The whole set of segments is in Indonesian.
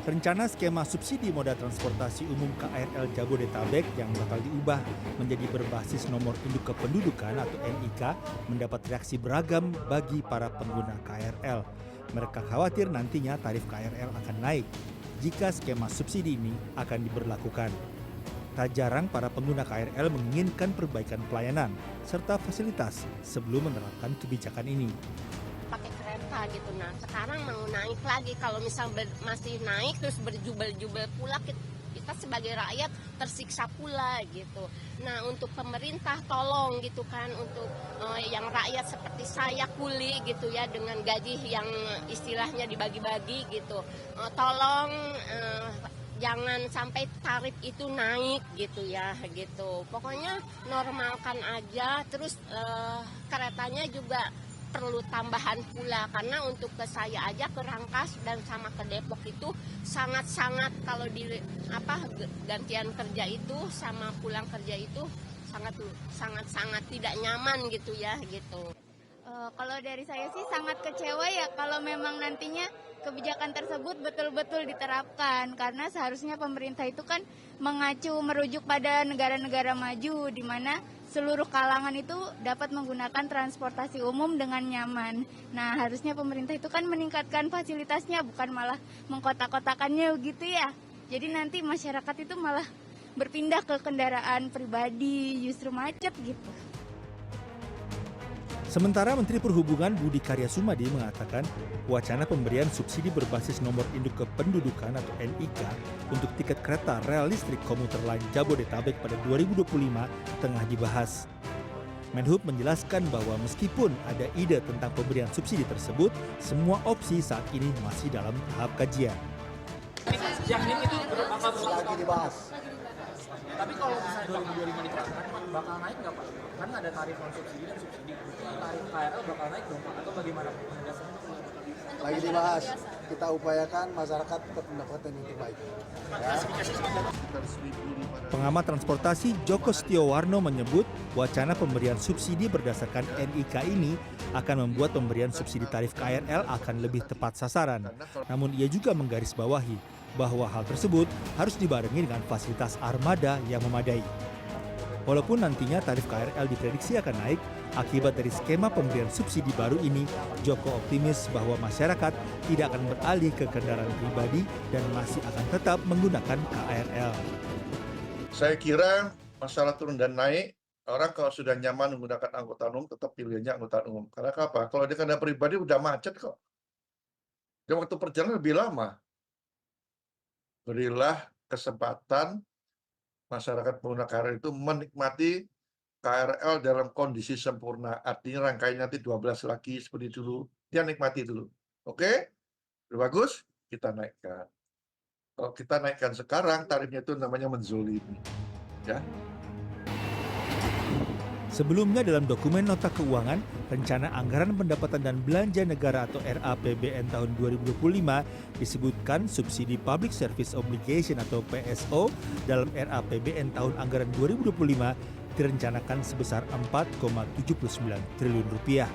Rencana skema subsidi moda transportasi umum KRL Jabodetabek yang bakal diubah menjadi berbasis nomor induk kependudukan atau NIK mendapat reaksi beragam bagi para pengguna KRL. Mereka khawatir nantinya tarif KRL akan naik jika skema subsidi ini akan diberlakukan. Tak jarang para pengguna KRL menginginkan perbaikan pelayanan serta fasilitas sebelum menerapkan kebijakan ini. Pakai kereta gitu. Nah sekarang mau naik lagi, kalau misal masih naik terus berjubel-jubel pula, kita sebagai rakyat tersiksa pula gitu. Nah untuk pemerintah tolong gitu kan, untuk yang rakyat seperti saya kuli gitu ya, dengan gaji yang istilahnya dibagi-bagi gitu, tolong jangan sampai tarif itu naik gitu ya gitu. Pokoknya normalkan aja, terus keretanya juga perlu tambahan pula, karena untuk ke saya aja ke Rangkas dan sama ke Depok itu sangat-sangat, kalau di gantian kerja itu sama pulang kerja itu sangat tidak nyaman gitu ya gitu. Kalau dari saya sih sangat kecewa ya kalau memang nantinya kebijakan tersebut betul-betul diterapkan, karena seharusnya pemerintah itu kan merujuk pada negara-negara maju di mana seluruh kalangan itu dapat menggunakan transportasi umum dengan nyaman. Nah, harusnya pemerintah itu kan meningkatkan fasilitasnya, bukan malah mengkotak-kotakannya gitu ya. Jadi nanti masyarakat itu malah berpindah ke kendaraan pribadi, justru macet gitu. Sementara Menteri Perhubungan Budi Karya Sumadi mengatakan wacana pemberian subsidi berbasis nomor induk kependudukan atau NIK untuk tiket kereta rel listrik komuter lain Jabodetabek pada 2025 tengah dibahas. Menhub menjelaskan bahwa meskipun ada ide tentang pemberian subsidi tersebut, semua opsi saat ini masih dalam tahap kajian. Yang ini itu lagi dibahas. Tapi kalau misalnya 2025 diterapkan, bakal naik nggak Pak? Kan ada tarif non subsidi dan subsidi. Tarif KRL bakal naik dong Pak? Atau bagaimana penjelasannya? Lagi dibahas. Kita upayakan masyarakat tetap mendapatkan yang terbaik. Ya. Pengamat transportasi Joko Setiowarno menyebut wacana pemberian subsidi berdasarkan NIK ini akan membuat pemberian subsidi tarif KRL akan lebih tepat sasaran. Namun ia juga menggarisbawahi bahwa hal tersebut harus dibarengi dengan fasilitas armada yang memadai. Walaupun nantinya tarif KRL diprediksi akan naik akibat dari skema pemberian subsidi baru ini, Joko optimis bahwa masyarakat tidak akan beralih ke kendaraan pribadi dan masih akan tetap menggunakan KRL. Saya kira masalah turun dan naik, orang kalau sudah nyaman menggunakan angkutan umum tetap pilihnya angkutan umum. Karena apa? Kalau di kendaraan pribadi udah macet kok. Dan waktu perjalanan lebih lama. Berilah kesempatan masyarakat pengguna KRL itu menikmati KRL dalam kondisi sempurna. Artinya rangkaian nanti 12 lagi seperti dulu. Dia nikmati dulu. Oke? Udah bagus? Kita naikkan. Kalau kita naikkan sekarang, tarifnya itu namanya menzolimi. Ya. Sebelumnya dalam dokumen nota keuangan, rencana anggaran pendapatan dan belanja negara atau RAPBN tahun 2025 disebutkan subsidi Public Service Obligation atau PSO dalam RAPBN tahun anggaran 2025 direncanakan sebesar 4,79 triliun rupiah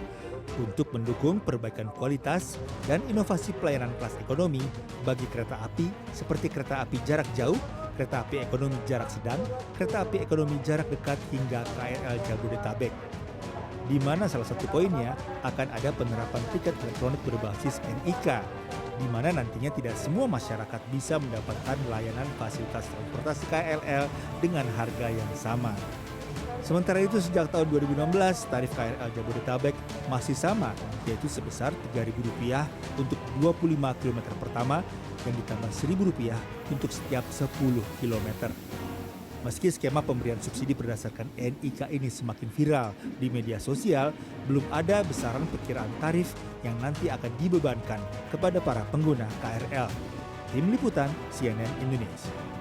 untuk mendukung perbaikan kualitas dan inovasi pelayanan kelas ekonomi bagi kereta api seperti kereta api jarak jauh, kereta api ekonomi jarak sedang, kereta api ekonomi jarak dekat hingga KRL Jabodetabek. Di mana salah satu poinnya akan ada penerapan tiket elektronik berbasis NIK, di mana nantinya tidak semua masyarakat bisa mendapatkan layanan fasilitas transportasi KRL dengan harga yang sama. Sementara itu sejak tahun 2016, tarif KRL Jabodetabek masih sama, yaitu sebesar Rp3.000 untuk 25 km pertama dan ditambah Rp1.000 untuk setiap 10 km. Meski skema pemberian subsidi berdasarkan NIK ini semakin viral di media sosial, belum ada besaran perkiraan tarif yang nanti akan dibebankan kepada para pengguna KRL. Tim Liputan CNN Indonesia.